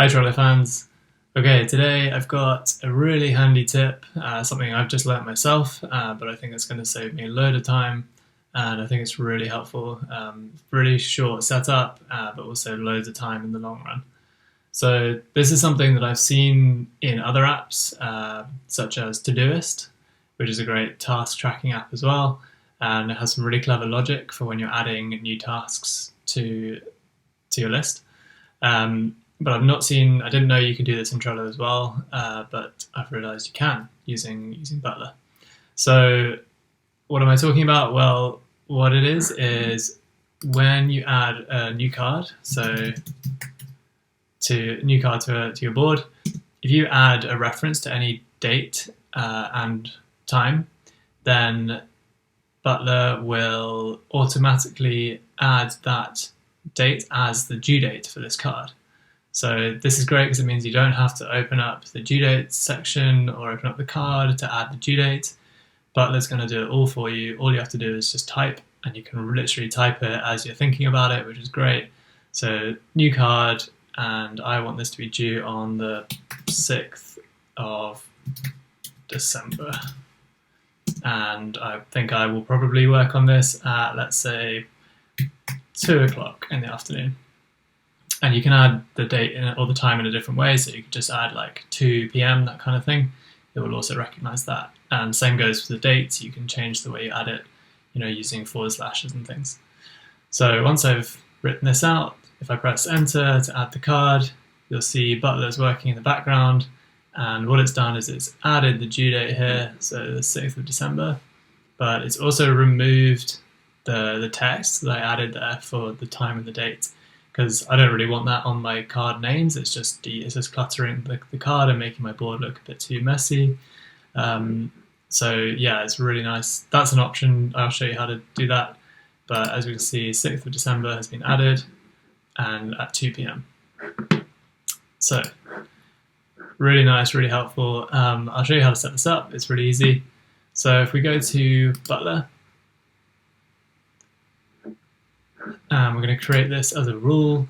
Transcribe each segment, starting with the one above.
Hi Trello fans. Okay, today I've got a really handy tip, something I've just learnt myself, but I think it's going to save me a load of time, and I think it's really helpful. Really short setup, but also loads of time in the long run. So this is something that I've seen in other apps, such as Todoist, which is a great task tracking app as well, and it has some really clever logic for when you're adding new tasks to your list. But I didn't know you could do this in Trello as well, but I've realized you can using Butler. So what am I talking about? Well, what it is when you add a new card, to your board, if you add a reference to any date and time, then Butler will automatically add that date as the due date for this card. So this is great because it means you don't have to open up the due date section or open up the card to add the due date. Butler's going to do it all for you. All you have to do is just type, and you can literally type it as you're thinking about it, which is great. So new card, and I want this to be due on the 6th of December. And I think I will probably work on this at, let's say, 2 o'clock in the afternoon. And you can add the date or the time in a different way, so you could just add like 2 p.m, that kind of thing. It will also recognize that. And same goes for the dates. You can change the way you add it, using forward slashes and things. So once I've written this out, if I press enter to add the card, you'll see Butler's working in the background. And what it's done is it's added the due date here, so the 6th of December, but it's also removed the text that I added there for the time and the date, because I don't really want that on my card names. It's just cluttering the card and making my board look a bit too messy. So yeah, it's really nice. That's an option. I'll show you how to do that. But as we can see, 6th of December has been added, and at 2 p.m. So really nice, really helpful. I'll show you how to set this up. It's really easy. So if we go to Butler, we're going to create this as a rule.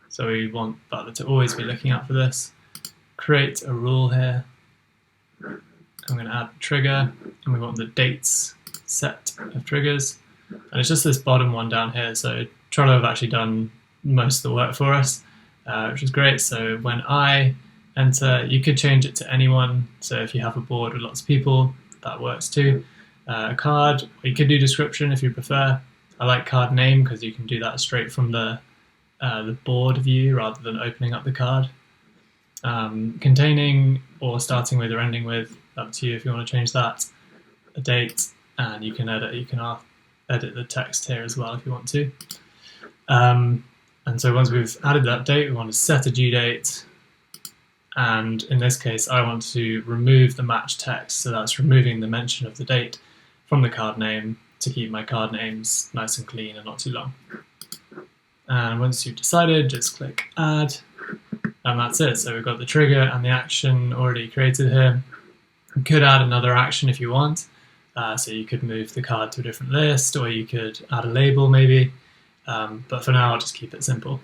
So we want Butler to always be looking out for this. Create a rule here. I'm going to add the trigger, and we want the dates set of triggers. And it's just this bottom one down here. So Trello have actually done most of the work for us, which is great. So when I enter, you could change it to anyone. So if you have a board with lots of people, that works too. A card, or you could do description if you prefer. I like card name because you can do that straight from the board view rather than opening up the card. Containing or starting with or ending with, up to you if you want to change that. A date, and you can edit the text here as well if you want to. And so once we've added that date, we want to set a due date. And in this case, I want to remove the match text. So that's removing the mention of the date from the card name to keep my card names nice and clean and not too long. And once you've decided, just click add, and that's it. So we've got the trigger and the action already created here. You could add another action if you want. So you could move the card to a different list, or you could add a label maybe. But for now, I'll just keep it simple.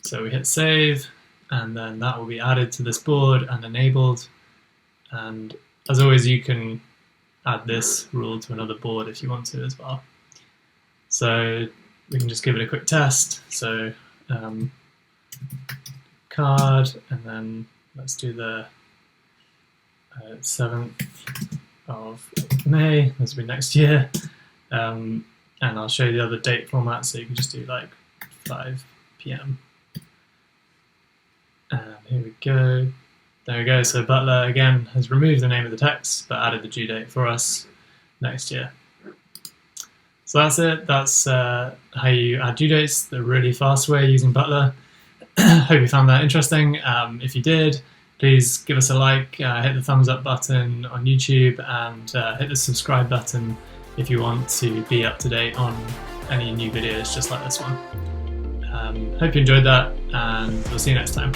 So we hit save, and then that will be added to this board and enabled. And as always, you can add this rule to another board if you want to as well. So we can just give it a quick test. So card, and then let's do the 7th of May, this will be next year. And I'll show you the other date format, so you can just do like 5 p.m. And here we go. There we go. So Butler again has removed the name of the text, but added the due date for us next year. So that's it. That's how you add due dates the really fast way using Butler. Hope you found that interesting. If you did, please give us a like, hit the thumbs up button on YouTube, and hit the subscribe button if you want to be up to date on any new videos just like this one. Hope you enjoyed that, and we'll see you next time.